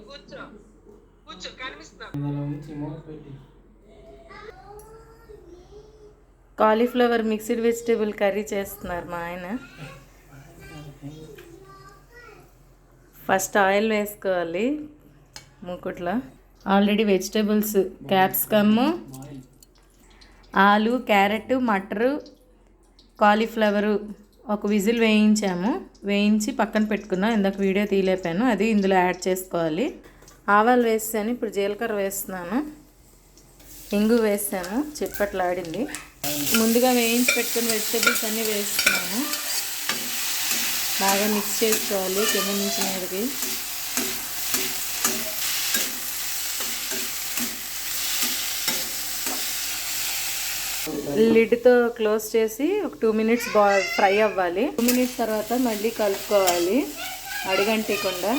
కూర్చో కూర్చో కనిపిస్తున్నా. కాలీఫ్లవర్ మిక్స్డ్ వెజిటేబుల్ కర్రీ చేస్తున్నారు మా ఆయన. ఫస్ట్ ఆయిల్ వేసుకోవాలి మూకుట్లో. ఆల్రెడీ వెజిటేబుల్స్ క్యాప్సికమ్, ఆలు, క్యారెట్, మటరు, కాలీఫ్లవరు ఒక విజిల్ వేయించి పక్కన పెట్టుకున్నాం. ఇందాక వీడియో తీయలేపాను, అది ఇందులో యాడ్ చేసుకోవాలి. ఆవాలు వేసాను, ఇప్పుడు జీలకర్ర వేస్తున్నాను. ఇంగు వేసాను, చిప్పట్లాడింది. ముందుగా వేయించి పెట్టుకున్న వెజిటేబుల్స్ అన్నీ వేస్తున్నాను. బాగా మిక్స్ చేసుకోవాలి కింద నుంచి మీదకి. లిడ్తో క్లోజ్ చేసి ఒక 2 మినిట్స్ ఫ్రై అవ్వాలి. 2 మినిట్స్ తర్వాత మళ్ళీ కలుపుకోవాలి అడుగంటకుండా.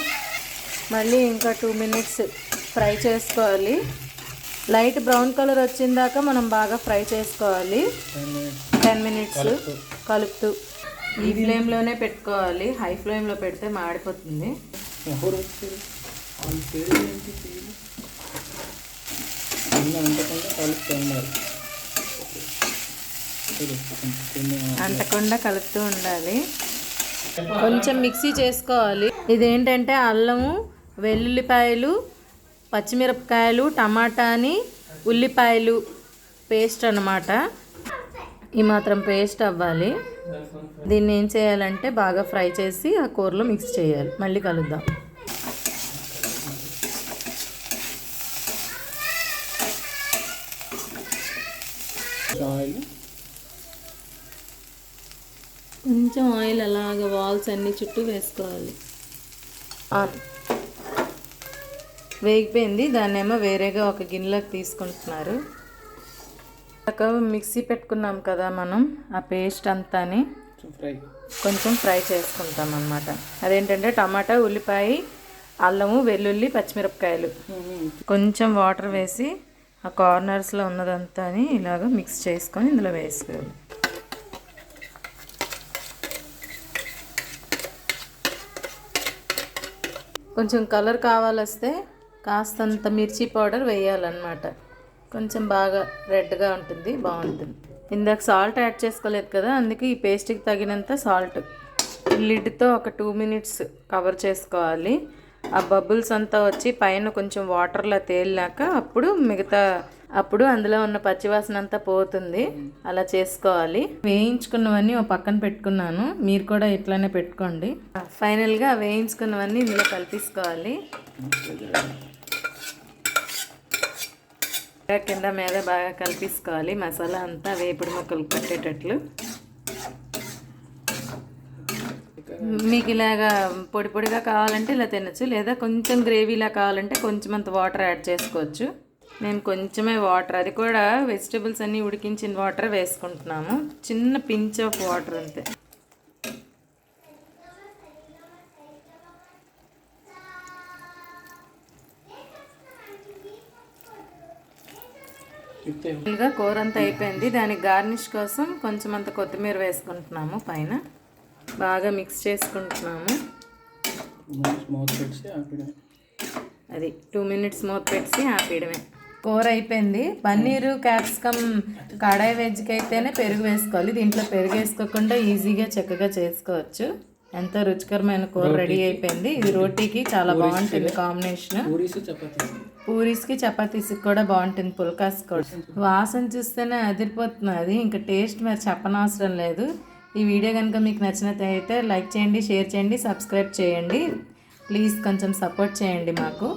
మళ్ళీ ఇంకా 2 మినిట్స్ ఫ్రై చేసుకోవాలి. లైట్ బ్రౌన్ కలర్ వచ్చిందాక మనం బాగా ఫ్రై చేసుకోవాలి. 10 మినిట్స్ కలుపుతూ. ఈ ఫ్లేమ్లోనే పెట్టుకోవాలి, హై ఫ్లేమ్లో పెడితే మాడిపోతుంది. అంటకుండా కలుపుతూ ఉండాలి. కొంచెం మిక్సీ చేసుకోవాలి. ఇదేంటంటే అల్లము, వెల్లుల్లిపాయలు, పచ్చిమిరపకాయలు, టమాటాని, ఉల్లిపాయలు పేస్ట్ అన్నమాట. ఈ మాత్రం పేస్ట్ అవ్వాలి. దీన్ని ఏం చేయాలంటే బాగా ఫ్రై చేసి ఆ కూరలో మిక్స్ చేయాలి. మళ్ళీ కలుద్దాం. కొంచెం ఆయిల్ అలాగ వాల్స్ అన్ని చుట్టూ వేసుకోవాలి. వేగిపోయింది. దాన్నేమో వేరేగా ఒక గిన్నెలోకి తీసుకుంటున్నారు. మిక్సీ పెట్టుకున్నాం కదా మనం, ఆ పేస్ట్ అంతాని కొంచెం ఫ్రై చేసుకుంటాం అన్నమాట. అదేంటంటే టమాటా, ఉల్లిపాయ, అల్లము, వెల్లుల్లి, పచ్చిమిరపకాయలు. కొంచెం వాటర్ వేసి ఆ కార్నర్స్లో ఉన్నదంతా ఇలాగ మిక్స్ చేసుకొని ఇందులో వేసుకోవాలి. కొంచెం కలర్ కావాలొస్తే కాస్తంత మిర్చి పౌడర్ వేయాలన్నమాట. కొంచెం బాగా రెడ్గా ఉంటుంది, బాగుంటుంది. ఇందాక సాల్ట్ యాడ్ చేసుకోలేదు కదా, అందుకే ఈ పేస్ట్కి తగినంత సాల్ట్. లిడ్తో ఒక 2 మినిట్స్ కవర్ చేసుకోవాలి. ఆ బబుల్స్ అంతా వచ్చి పైన కొంచెం వాటర్లా తేలినాక అప్పుడు అందులో ఉన్న పచ్చివాసన అంతా పోతుంది. అలా చేసుకోవాలి. వేయించుకున్నవన్నీ ఒక పక్కన పెట్టుకున్నాను, మీరు కూడా ఇట్లానే పెట్టుకోండి. ఫైనల్గా వేయించుకున్నవన్నీ ఇందులో కలిపేసుకోవాలి. కింద మీద బాగా కలిపేసుకోవాలి. మసాలా అంతా వేపుడు ముక్కలు పట్టేటట్లు. మీకు ఇలాగా పొడి పొడిగా కావాలంటే ఇలా తినచ్చు, లేదా కొంచెం గ్రేవీలా కావాలంటే కొంచెం అంత వాటర్ యాడ్ చేసుకోవచ్చు. నేను కొంచెమే వాటర్, అది కూడా వెజిటేబుల్స్ అన్నీ ఉడికించిన వాటర్ వేసుకుంటున్నాము. చిన్న పించ్ ఆఫ్ వాటర్ అంతే. కూర అంతా అయిపోయింది. దానికి గార్నిష్ కోసం కొంచెం అంత కొత్తిమీర వేసుకుంటున్నాము పైన. బాగా మిక్స్ చేసుకుంటున్నాము. అది 2 మినిట్స్ మూత పెట్టి ఆపేయడమే. కూర అయిపోయింది. పన్నీరు, క్యాప్సికమ్ కడాయి వెజ్కి అయితేనే పెరుగు వేసుకోవాలి. దీంట్లో పెరుగు వేసుకోకుండా ఈజీగా చక్కగా చేసుకోవచ్చు. ఎంతో రుచికరమైన కూర రెడీ అయిపోయింది. ఇది రోటీకి చాలా బాగుంటుంది కాంబినేషన్. పూరీస్కి, చపాతీస్కి కూడా బాగుంటుంది. పుల్కాస్ కూడా. వాసన చూస్తేనే అదిరిపోతుంది. అది ఇంకా టేస్ట్ మరి చెప్పనవసరం లేదు. ఈ వీడియో కనుక మీకు నచ్చినట్లయితే లైక్ చేయండి, షేర్ చేయండి, సబ్స్క్రైబ్ చేయండి. ప్లీజ్ కొంచెం సపోర్ట్ చేయండి మాకు.